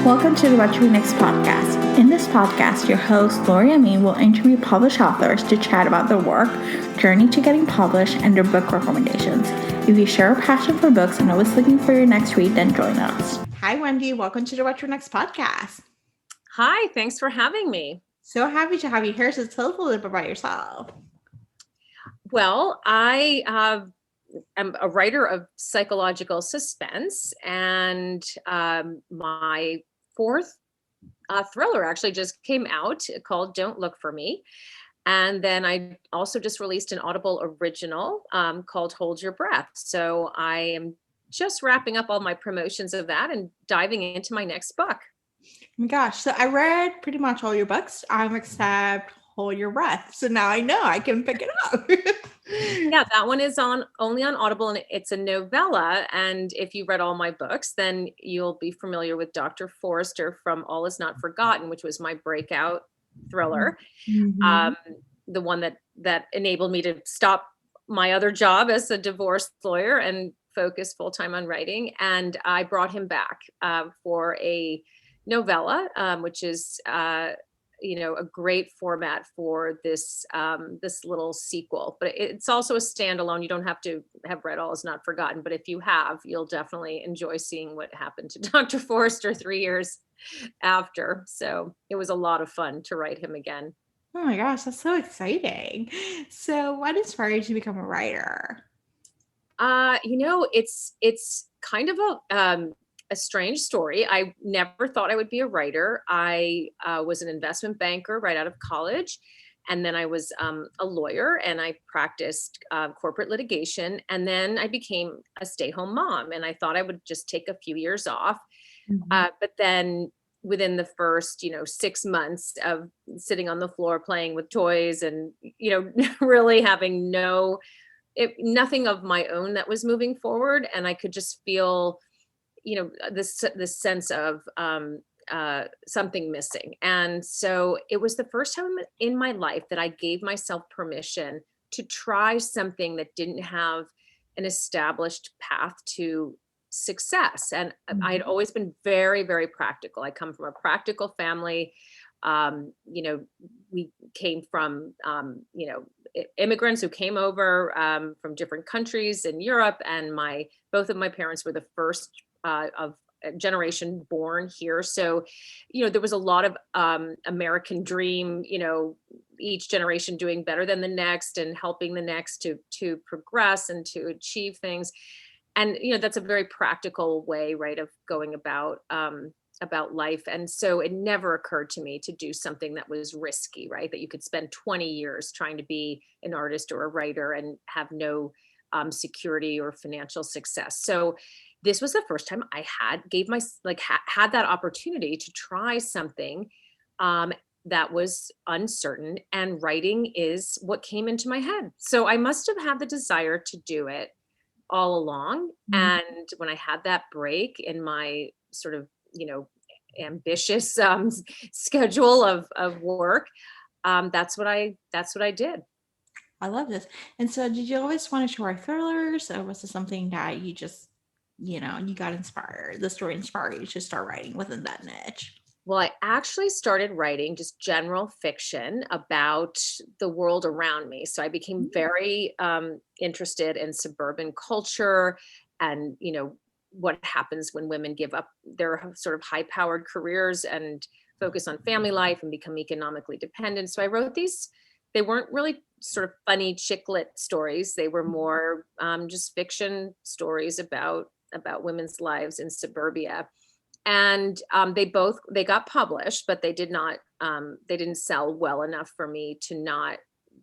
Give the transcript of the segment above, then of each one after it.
Welcome to the What to Read Next podcast. In this podcast, your host, Lori Amin, will interview published authors to chat about their work, journey to getting published, and their book recommendations. If you share a passion for books and always looking for your next read, then join us. Hi, Wendy. Welcome to the What to Read Next podcast. Hi, thanks for having me. So happy to have you here. So tell us a little bit about yourself. Well, I am a writer of psychological suspense, and my fourth thriller actually just came out called Don't Look for Me. And then I also just released an Audible original called Hold Your Breath. So I am just wrapping up all my promotions of that and diving into my next book. Oh my gosh. So I read pretty much all your books, except Hold Your Breath. So now I know I can pick it up. Yeah, that one is only on Audible, and it's a novella. And if you read all my books, then you'll be familiar with Dr. Forrester from All Is Not Forgotten, which was my breakout thriller. Mm-hmm. The one that enabled me to stop my other job as a divorce lawyer and focus full-time on writing. And I brought him back for a novella, which is a great format for this little sequel, but it's also a standalone. You don't have to have read All Is Not Forgotten, but if you have, you'll definitely enjoy seeing what happened to Dr. Forrester 3 years after. So it was a lot of fun to write him again. Oh my gosh, that's so exciting. So what inspired you to become a writer? It's kind of a strange story. I never thought I would be a writer. I was an investment banker right out of college. And then I was a lawyer, and I practiced corporate litigation. And then I became a stay-home mom. And I thought I would just take a few years off. Mm-hmm. But then within the first, 6 months of sitting on the floor playing with toys and, really having nothing of my own that was moving forward. And I could just feel this sense of something missing. And so it was the first time in my life that I gave myself permission to try something that didn't have an established path to success. And I had always been very, very practical. I come from a practical family. We came from, immigrants who came over from different countries in Europe, and both of my parents were the first of a generation born here. So, there was a lot of American dream, each generation doing better than the next and helping the next to progress and to achieve things. And, that's a very practical way, right, of going about life. And so it never occurred to me to do something that was risky, right, that you could spend 20 years trying to be an artist or a writer and have no security or financial success. So this was the first time I had that opportunity to try something that was uncertain, and writing is what came into my head. So I must have had the desire to do it all along. Mm-hmm. And when I had that break in my sort of, ambitious schedule of work, that's what I did. I love this. And so did you always want to write thrillers, or was it something that you just, you got inspired, the story inspired you to start writing within that niche? Well, I actually started writing just general fiction about the world around me. So I became very interested in suburban culture and, what happens when women give up their sort of high-powered careers and focus on family life and become economically dependent. So I wrote these. They weren't really sort of funny chick lit stories. They were more just fiction stories about women's lives in suburbia. And they got published, but they didn't sell well enough for me to not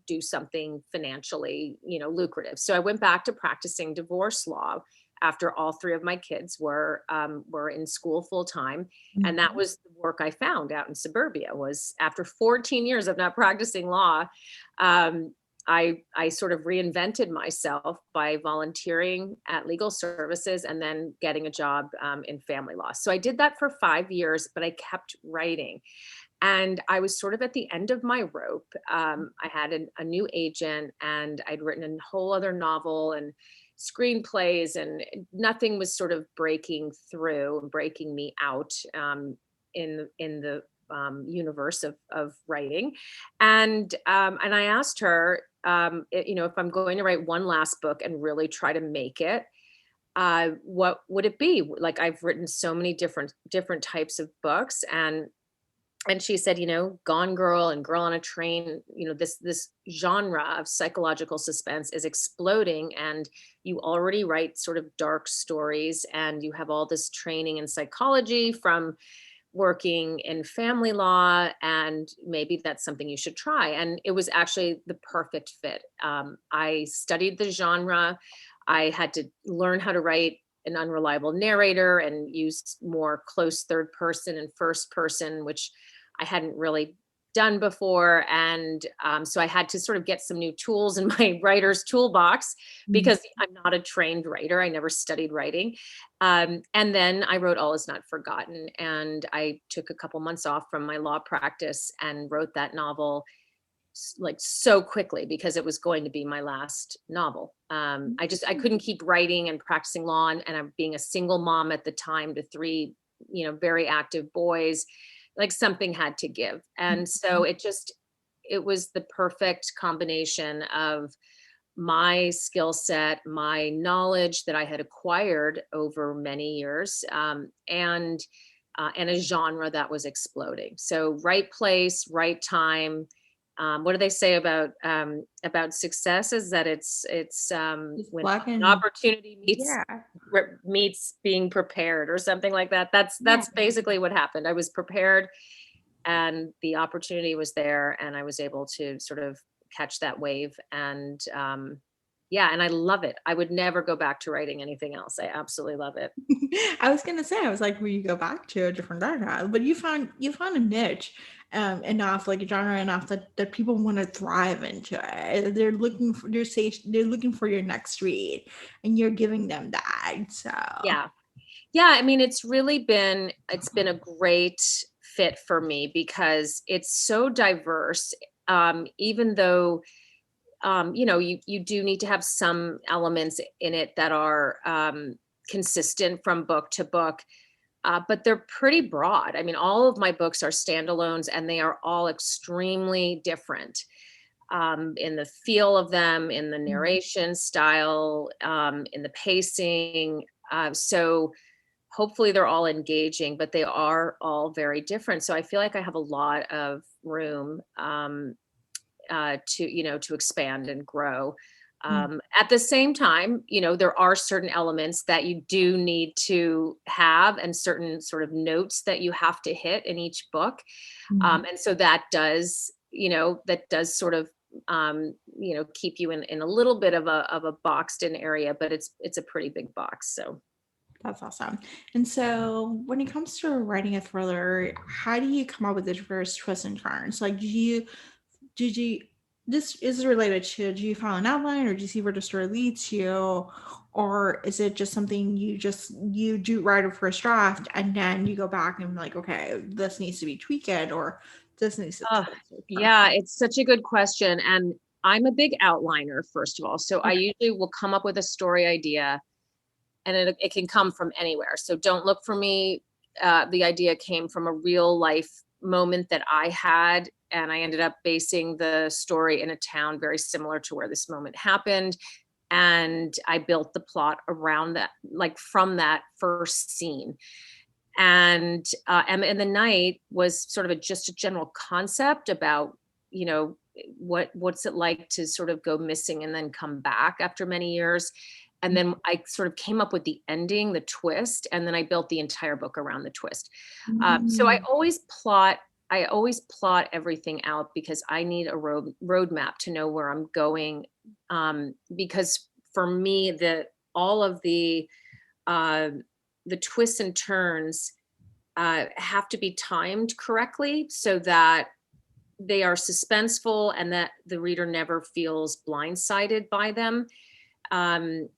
do something financially, lucrative. So I went back to practicing divorce law after all three of my kids were in school full time. Mm-hmm. And that was the work I found out in suburbia. Was after 14 years of not practicing law, I sort of reinvented myself by volunteering at legal services and then getting a job in family law. So I did that for 5 years, but I kept writing. And I was sort of at the end of my rope. I had a new agent, and I'd written a whole other novel and screenplays, and nothing was sort of breaking through and breaking me out. the universe of writing. And I asked her, if I'm going to write one last book and really try to make it, what would it be? Like, I've written so many different types of books, and she said, Gone Girl and Girl on a Train, this genre of psychological suspense is exploding, and you already write sort of dark stories, and you have all this training in psychology from working in family law, and maybe that's something you should try. And it was actually the perfect fit. I studied the genre. I had to learn how to write an unreliable narrator and use more close third person and first person, which I hadn't really done before. And so I had to sort of get some new tools in my writer's toolbox, because I'm not a trained writer. I never studied writing. And then I wrote All Is Not Forgotten. And I took a couple months off from my law practice and wrote that novel like so quickly, because it was going to be my last novel. I couldn't keep writing and practicing law, and I'm being a single mom at the time to three, very active boys. Like, something had to give. And so it was the perfect combination of my skill set, my knowledge that I had acquired over many years, and a genre that was exploding. So right place, right time. What do they say about success? Is that it's when an opportunity meets being prepared, or something like that. That's basically what happened. I was prepared, and the opportunity was there, and I was able to sort of catch that wave. And and I love it. I would never go back to writing anything else. I absolutely love it. I was gonna say, I was like, will you go back to a different genre? But you found a niche enough, like a genre enough that people want to thrive into it. They're looking for your next read, and you're giving them that. So yeah. I mean, it's been a great fit for me, because it's so diverse. Even though you do need to have some elements in it that are consistent from book to book, but they're pretty broad. I mean, all of my books are standalones, and they are all extremely different in the feel of them, in the narration style, in the pacing. So hopefully they're all engaging, but they are all very different. So I feel like I have a lot of room to expand and grow. At the same time, there are certain elements that you do need to have, and certain sort of notes that you have to hit in each book. And so that does sort of, keep you in a little bit of a boxed in area, but it's a pretty big box. So. That's awesome. And so when it comes to writing a thriller, how do you come up with the diverse twists and turns? Like, this is related to, do you follow an outline, or do you see where the story leads you? Or is it just something you do write a first draft, and then you go back and like, okay, this needs to be tweaked, or this needs to yeah, it's such a good question. And I'm a big outliner, first of all. So I usually will come up with a story idea, and it can come from anywhere. So don't look for me. The idea came from a real life moment that I had, and I ended up basing the story in a town very similar to where this moment happened. And I built the plot around that, like from that first scene. And the Night was sort of just a general concept about, what's it like to sort of go missing and then come back after many years. And then I sort of came up with the ending, the twist, and then I built the entire book around the twist. So I always plot everything out, because I need a roadmap to know where I'm going. Because for me, all of the twists and turns have to be timed correctly, so that they are suspenseful and that the reader never feels blindsided by them. And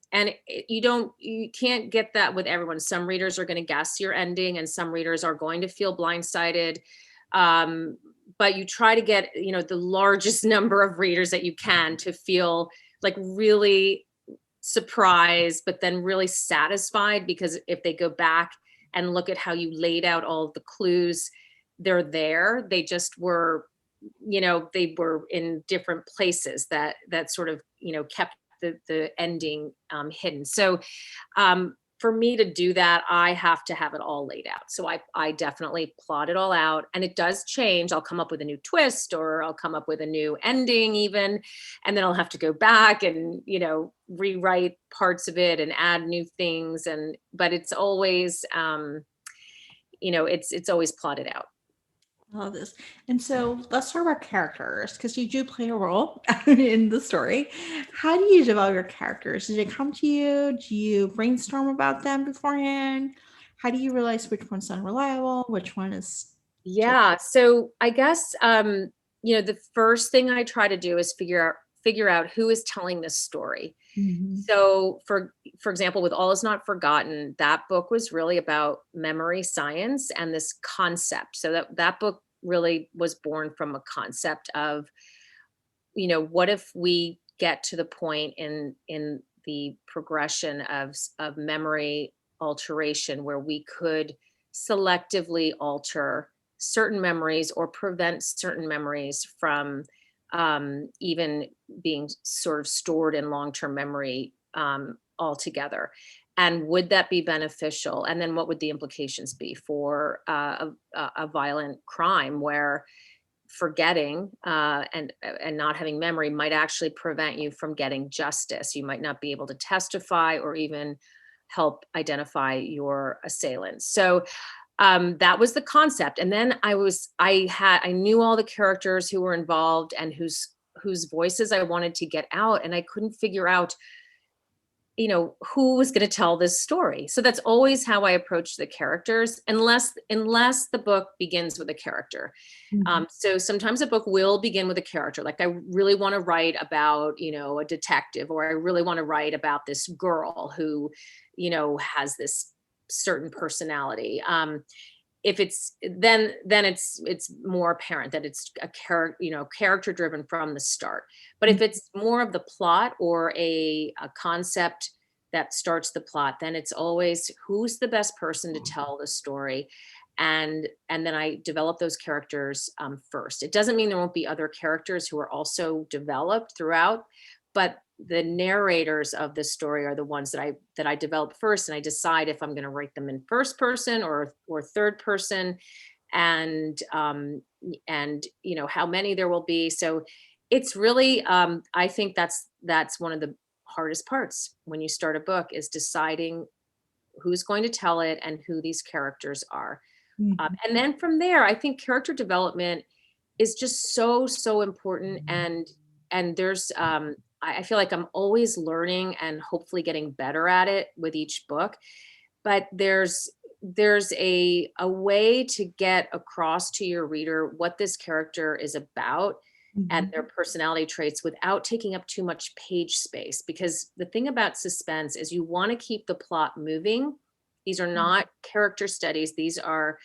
you can't get that with everyone. Some readers are going to guess your ending, and some readers are going to feel blindsided. But you try to get, the largest number of readers that you can to feel like really surprised, but then really satisfied, because if they go back and look at how you laid out all of the clues, they're there. They just were, they were in different places that sort of, kept the ending hidden. So for me to do that, I have to have it all laid out. So I definitely plot it all out, and it does change. I'll come up with a new twist, or I'll come up with a new ending even, and then I'll have to go back and, rewrite parts of it and add new things. But it's always, it's always plotted out. I love this. And so let's talk about characters, because you do play a role in the story. How do you develop your characters? Did it come to you? Do you brainstorm about them beforehand? How do you realize which one's unreliable, which one is Yeah. So I guess, the first thing I try to do is figure out who is telling this story. So for example, with All Is Not Forgotten, that book was really about memory science and this concept. So that book really was born from a concept of, what if we get to the point in the progression of memory alteration where we could selectively alter certain memories or prevent certain memories from even being sort of stored in long-term memory altogether. And would that be beneficial? And then what would the implications be for a violent crime where forgetting and not having memory might actually prevent you from getting justice? You might not be able to testify or even help identify your assailants. So that was the concept. And then I knew all the characters who were involved and whose voices I wanted to get out. And I couldn't figure out, who was going to tell this story. So that's always how I approach the characters, unless the book begins with a character. So sometimes a book will begin with a character. Like I really want to write about, a detective, or I really want to write about this girl who, has this certain personality. If it's then it's more apparent that it's a character driven from the start. But if it's more of the plot or a concept that starts the plot, then it's always who's the best person to tell the story. And then I develop those characters first. It doesn't mean there won't be other characters who are also developed throughout, but the narrators of the story are the ones that I develop first, and I decide if I'm going to write them in first person or third person, and how many there will be. So it's really I think that's one of the hardest parts when you start a book, is deciding who's going to tell it and who these characters are. And then from there, I think character development is just so important, and there's I feel like I'm always learning and hopefully getting better at it with each book. But there's a way to get across to your reader what this character is about and their personality traits without taking up too much page space. Because the thing about suspense is you want to keep the plot moving. These are not character studies. These are,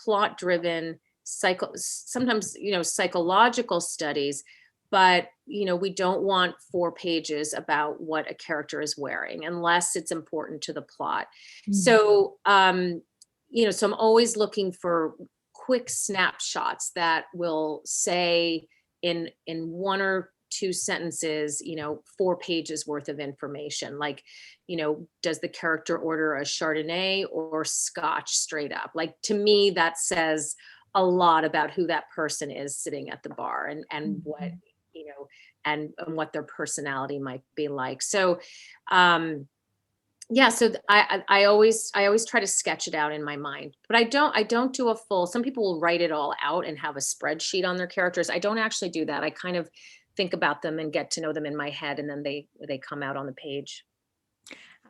plot driven, sometimes, psychological studies. But, we don't want 4 pages about what a character is wearing unless it's important to the plot. So, so I'm always looking for quick snapshots that will say in 1 or 2 sentences, 4 pages worth of information. Like, does the character order a Chardonnay or Scotch straight up? Like, to me, that says a lot about who that person is sitting at the bar and what, and what their personality might be like. So, so I always try to sketch it out in my mind, but I don't do a full. Some people will write it all out and have a spreadsheet on their characters. I don't actually do that. I kind of think about them and get to know them in my head, and then they come out on the page.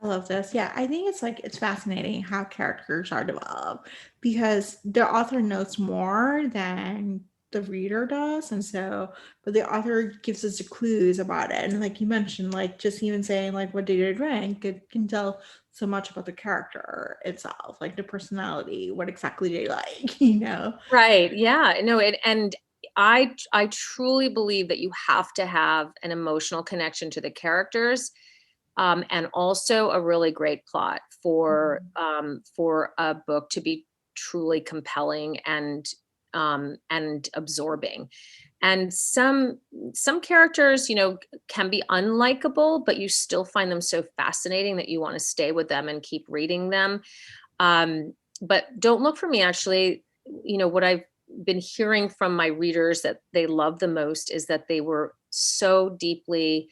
I love this. Yeah, I think it's fascinating how characters are developed, because the author knows more than the reader does. And so, but the author gives us the clues about it. And like you mentioned, like just even saying like what did they drink, it can tell so much about the character itself, like the personality, what exactly they like. Right. Yeah. No, and I truly believe that you have to have an emotional connection to the characters and also a really great plot for a book to be truly compelling and absorbing. And some characters, can be unlikable, but you still find them so fascinating that you want to stay with them and keep reading them. But don't look for me, actually. What I've been hearing from my readers that they love the most is that they were so deeply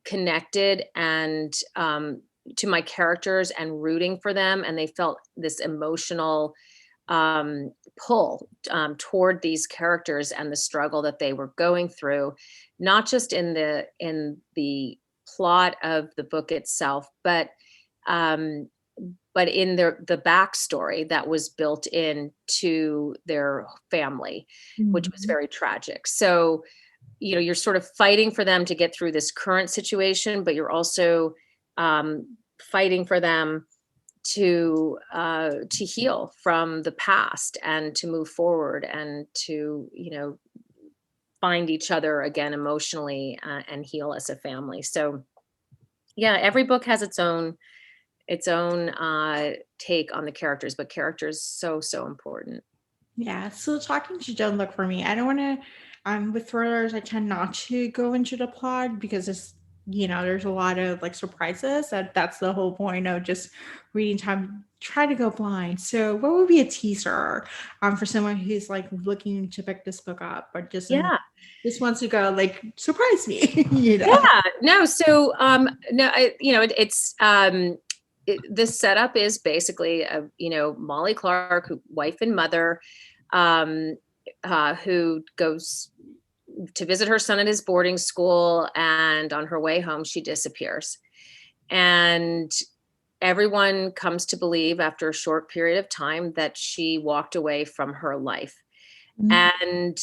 connected and to my characters and rooting for them, and they felt this emotional pull toward these characters and the struggle that they were going through, not just in the plot of the book itself, but in the backstory that was built into their family, which was very tragic. So, you're sort of fighting for them to get through this current situation, but you're also fighting for them to heal from the past and to move forward and to find each other again emotionally and heal as a family. So yeah, every book has its own take on the characters, but characters so important. Yeah. So talking to Don't Look for Me, I don't want to. With thrillers, I tend not to go into the plot because it's there's a lot of like surprises. That's the whole point of just reading time. Try to go blind. So, what would be a teaser for someone who's like looking to pick this book up, or just just wants to go like surprise me? Yeah. No. So no. The setup is basically Molly Clark, wife and mother, who goes to visit her son at his boarding school, and on her way home she disappears, and everyone comes to believe after a short period of time that she walked away from her life. And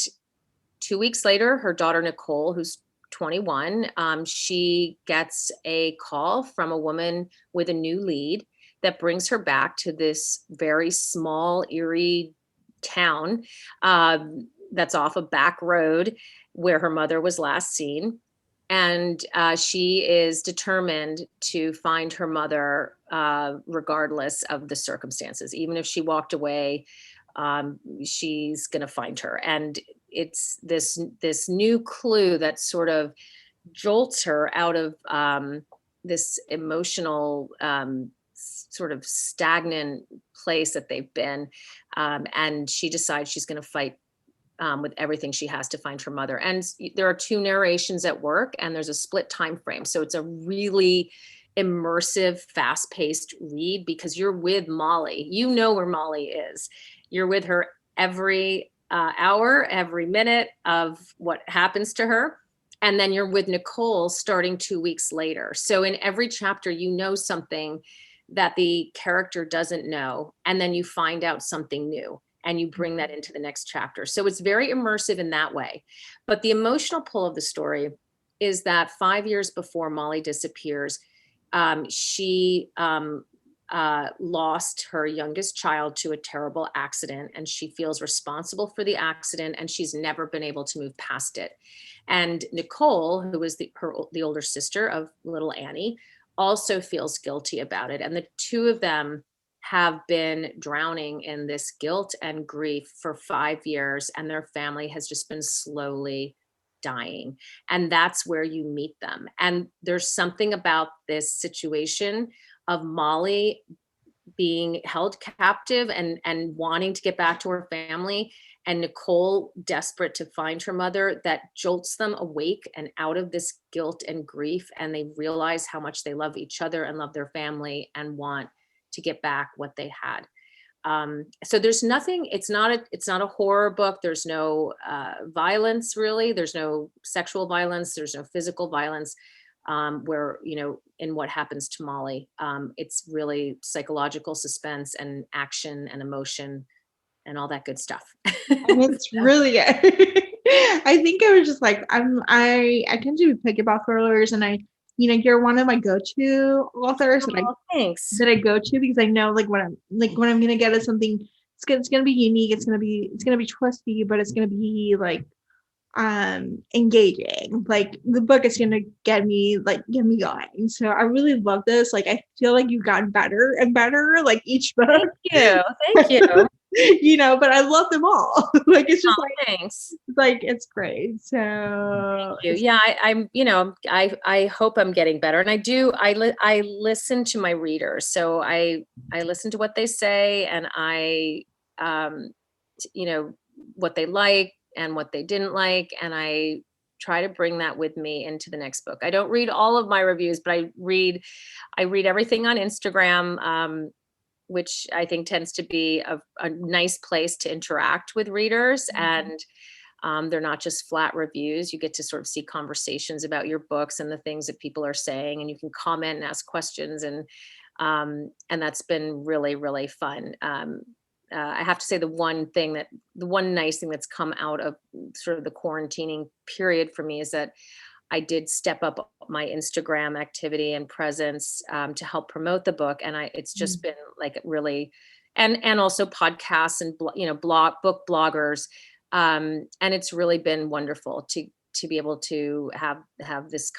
2 weeks later, her daughter Nicole, who's 21, she gets a call from a woman with a new lead that brings her back to this very small, eerie town that's off a back road where her mother was last seen. And she is determined to find her mother regardless of the circumstances. Even if she walked away, she's going to find her. And it's this new clue that sort of jolts her out of this emotional sort of stagnant place that they've been. And she decides she's going to fight with everything she has to find her mother. And there are 2 narrations at work, and there's a split time frame. So it's a really immersive, fast-paced read because you're with Molly. You know where Molly is. You're with her every hour, every minute of what happens to her. And then you're with Nicole starting 2 weeks later. So in every chapter, you know something that the character doesn't know, and then you find out something new and you bring that into the next chapter. So it's very immersive in that way. But the emotional pull of the story is that 5 years before Molly disappears, she lost her youngest child to a terrible accident, and she feels responsible for the accident, and she's never been able to move past it. And Nicole, who was the older sister of little Annie, also feels guilty about it. And the 2 of them have been drowning in this guilt and grief for 5 years, and their family has just been slowly dying. And that's where you meet them. And there's something about this situation of Molly being held captive and wanting to get back to her family, and Nicole desperate to find her mother, that jolts them awake and out of this guilt and grief, and they realize how much they love each other and love their family and want to get back what they had. So there's nothing, it's not a horror book. There's no violence, really. There's no sexual violence. There's no physical violence where, in what happens to Molly. It's really psychological suspense and action and emotion and all that good stuff. And it's really good. I think I was just like, I tend to be picky about thrillers, and you're one of my go-to authors Thanks. that I go to because I know what I'm gonna get is something. It's gonna be unique. It's gonna be twisty, but it's gonna be engaging. Like the book is gonna get me going. So I really love this. Like I feel like you've gotten better and better like each book. Thank you. Thank you. But I love them all. Like it's just Oh, thanks. it's great. So Yeah, I'm, I hope I'm getting better. And I listen to my readers. So I listen to what they say, and um, what they like and what they didn't like. And I try to bring that with me into the next book. I don't read all of my reviews, but I read everything on Instagram, which I think tends to be a nice place to interact with readers. And they're not just flat reviews. You get to sort of see conversations about your books and the things that people are saying, and you can comment and ask questions. And that's been really, really fun. I have to say the one nice thing that's come out of sort of the quarantining period for me is that I did step up my Instagram activity and presence to help promote the book. And it's just been like really, and also podcasts and, book bloggers. And it's really been wonderful to be able to have this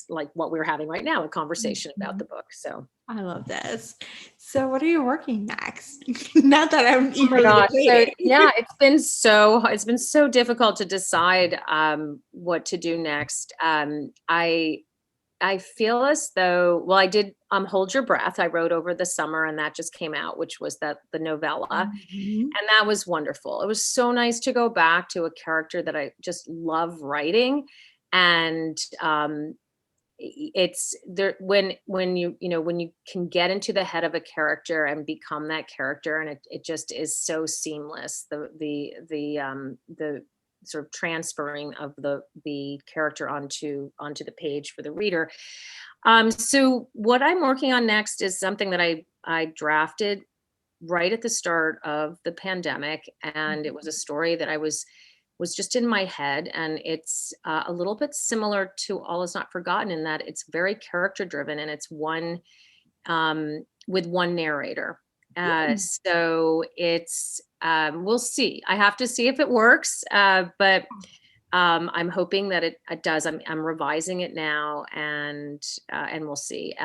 like what we're having right now, a conversation about the book. So I love this. So what are you working next? Not that I'm oh my eagerly gosh. So waiting. yeah, it's been so difficult to decide what to do next. I feel as though, well, I did Hold Your Breath. I wrote over the summer, and that just came out, which was the novella. Mhm. And that was wonderful. It was so nice to go back to a character that I just love writing. And it's there when you can get into the head of a character and become that character, and it just is so seamless, the sort of transferring of the character onto the page for the reader. So what I'm working on next is something that I drafted right at the start of the pandemic, and it was a story that I was just in my head. And it's a little bit similar to All Is Not Forgotten in that it's very character driven, and it's one with one narrator. So it's we'll see. I have to see if it works, but I'm hoping that it does. I'm revising it now, and we'll see.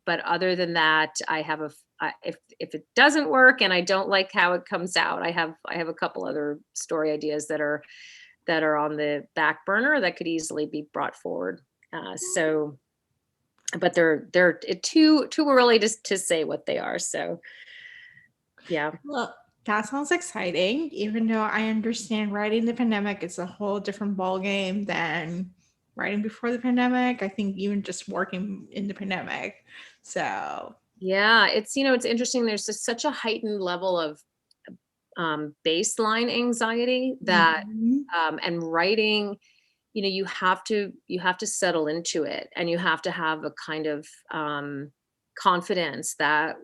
But other than that, I have if it doesn't work and I don't like how it comes out, I have a couple other story ideas that are on the back burner that could easily be brought forward. So, but they're too early to say what they are. So, yeah. Well, that sounds exciting. Even though I understand writing the pandemic is a whole different ballgame than writing before the pandemic. I think even just working in the pandemic. So Yeah, it's interesting. There's just such a heightened level of baseline anxiety that Mhm. and writing, you have to settle into it, and you have to have a kind of confidence that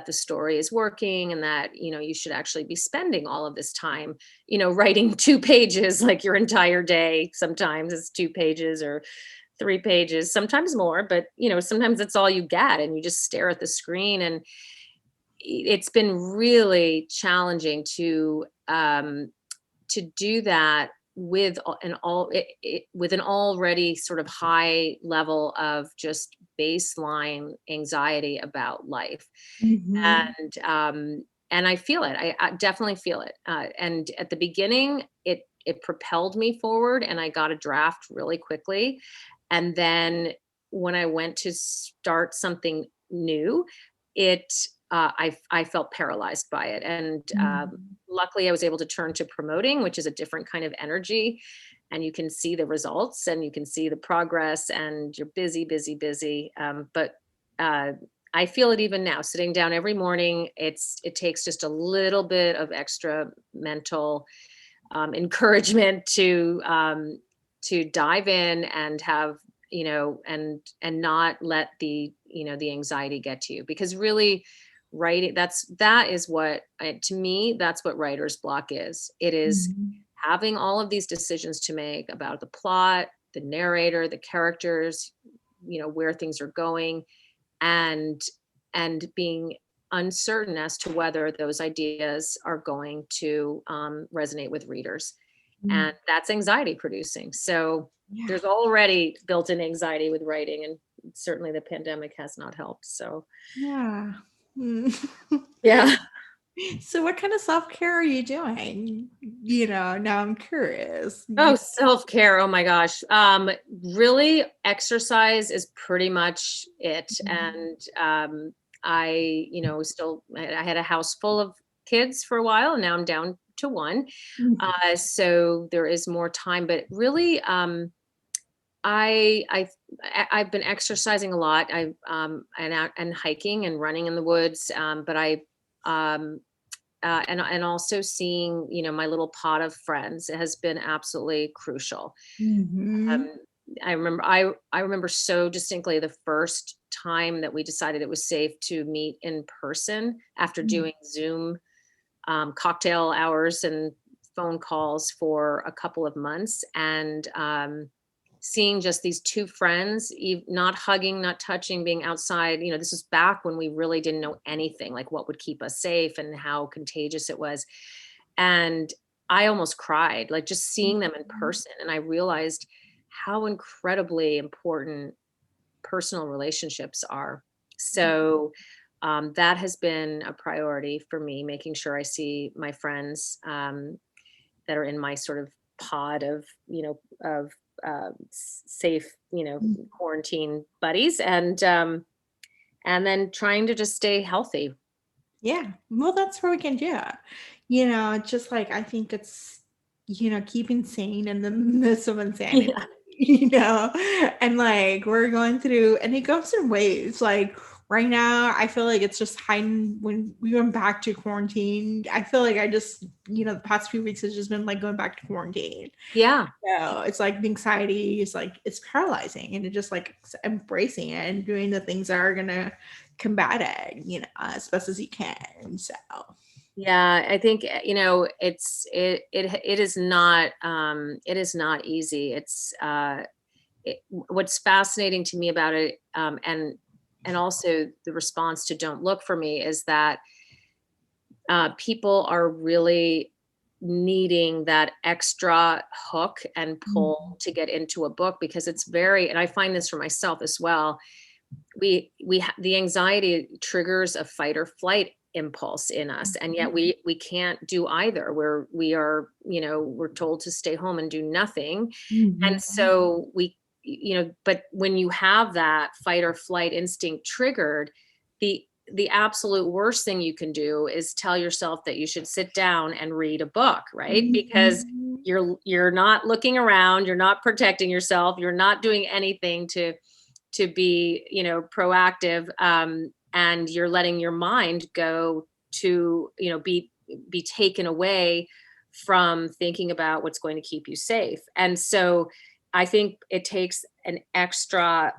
the story is working, and that you should actually be spending all of this time writing 2 pages, like your entire day. Sometimes it's 2 pages or 3 pages, sometimes more, but sometimes that's all you get, and you just stare at the screen. And it's been really challenging to do that with with an already sort of high level of just baseline anxiety about life. Mhm. And I feel it. I definitely feel it. And at the beginning, it propelled me forward, and I got a draft really quickly. And then when I went to start something new, I felt paralyzed by it. And Mhm. luckily, I was able to turn to promoting, which is a different kind of energy. And you can see the results, and you can see the progress, and you're busy, busy, busy. But uh, I feel it even now, sitting down every morning. It takes just a little bit of extra mental encouragement to dive in and have and not let the anxiety get to you, because really writing, that is what to me, that's what writer's block is. It is Mhm. having all of these decisions to make about the plot, the narrator, the characters, where things are going, and being uncertain as to whether those ideas are going to resonate with readers. and that's anxiety producing. So Yeah. there's already built-in anxiety with writing, and certainly the pandemic has not helped. So Yeah. Mm. yeah. So what kind of self-care are you doing? Now I'm curious. Oh, self-care. Oh my gosh. Really exercise is pretty much it. And I had a house full of kids for a while, and now I'm down to one. So there is more time, but really, I've been exercising a lot. And hiking and running in the woods. But um, and also seeing, my little pot of friends has been absolutely crucial. Mhm. Um, I remember so distinctly the first time that we decided it was safe to meet in person after doing Zoom cocktail hours and phone calls for a couple of months, and seeing just these two friends, not hugging, not touching, being outside. This was back when we really didn't know anything, like what would keep us safe and how contagious it was. And I almost cried, like just seeing them in person. And I realized how incredibly important personal relationships are. So that has been a priority for me, making sure I see my friends that are in my sort of pod of safe, quarantine buddies, and then trying to just stay healthy. Yeah. Well, that's what we can do. Just like I think it's, keeping sane in the midst of insanity. Yeah. And like we're going through, and it goes in waves. Like right now, I feel like it's just hiding. When we went back to quarantine, I feel like I just, the past few weeks has just been like going back to quarantine. Yeah. So it's like the anxiety is like it's paralyzing, and it just like embracing it and doing the things that are gonna combat it, as best as you can. So Yeah, I think it is not easy. What's fascinating to me about it, and also the response to "Don't Look for Me" is that people are really needing that extra hook and pull to get into a book, because it's very, and I find this for myself as well. The anxiety triggers a fight or flight impulse in us, and yet we can't do either. We're told to stay home and do nothing. And so but when you have that fight or flight instinct triggered, the absolute worst thing you can do is tell yourself that you should sit down and read a book, right? Because you're not looking around, you're not protecting yourself, you're not doing anything to be, proactive, and you're letting your mind go to, be taken away from thinking about what's going to keep you safe. And so I think it takes an extra,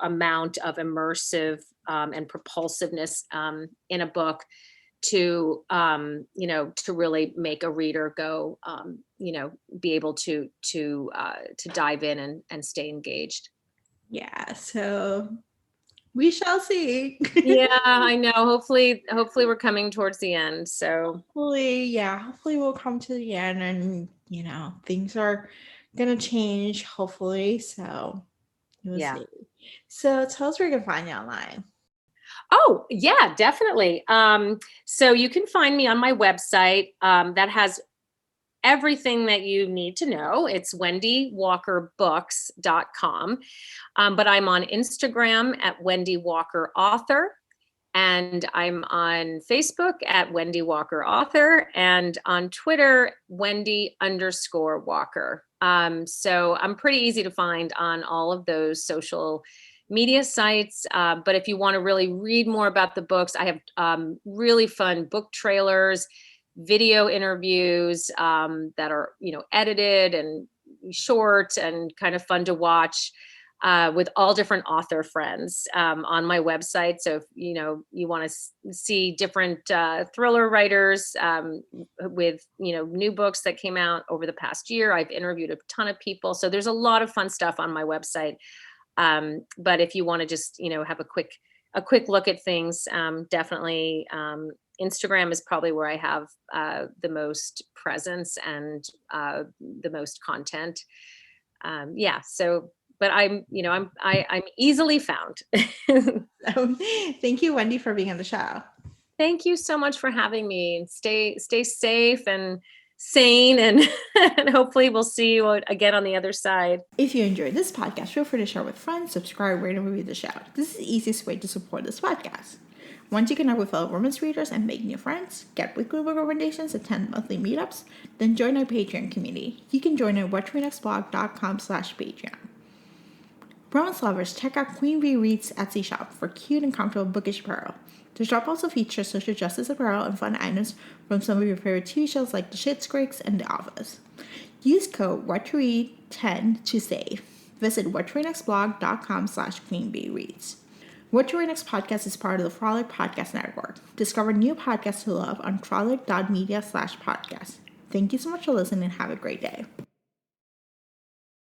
amount of immersive and propulsiveness in a book to really make a reader go, be able to dive in and stay engaged. yeah, so we shall see. Yeah, I know. Hopefully we're coming towards the end. So Hopefully we'll come to the end, and things are gonna change, hopefully. So we'll yeah. see. So tell us where you can find you online. Oh, yeah, definitely. So you can find me on my website, that has everything that you need to know. It's wendywalkerbooks.com. But I'm on Instagram at Wendy Walker Author. And I'm on Facebook at Wendy Walker Author, and on Twitter, Wendy_Walker. So I'm pretty easy to find on all of those social media sites. But if you want to really read more about the books, I have really fun book trailers, video interviews that are, edited and short and kind of fun to watch. With all different author friends on my website. So if you want to see different thriller writers with new books that came out over the past year, I've interviewed a ton of people. So there's a lot of fun stuff on my website. But if you want to just have a quick look at things, definitely Instagram is probably where I have the most presence and the most content. Yeah. So, but I'm easily found. Thank you, Wendy, for being on the show. Thank you so much for having me. Stay safe and sane, and, and hopefully we'll see you again on the other side. If you enjoyed this podcast, feel free to share with friends, subscribe, rate, and review the show. This is the easiest way to support this podcast. Once you connect with fellow romance readers and make new friends, get weekly book recommendations, attend monthly meetups, then join our Patreon community. You can join at whattoreadnextblog.com/Patreon. Romance lovers, check out Queen Bee Reads Etsy shop for cute and comfortable bookish apparel. The shop also features social justice apparel and fun items from some of your favorite TV shows like The Schitt's Creek and The Office. Use code WhatToRead10 to save. Visit whattoreadnextblog.com/QueenBeeReads. What to Read Next podcast is part of the Frolic Podcast Network. Discover new podcasts to love on frolic.media/podcast. Thank you so much for listening and have a great day.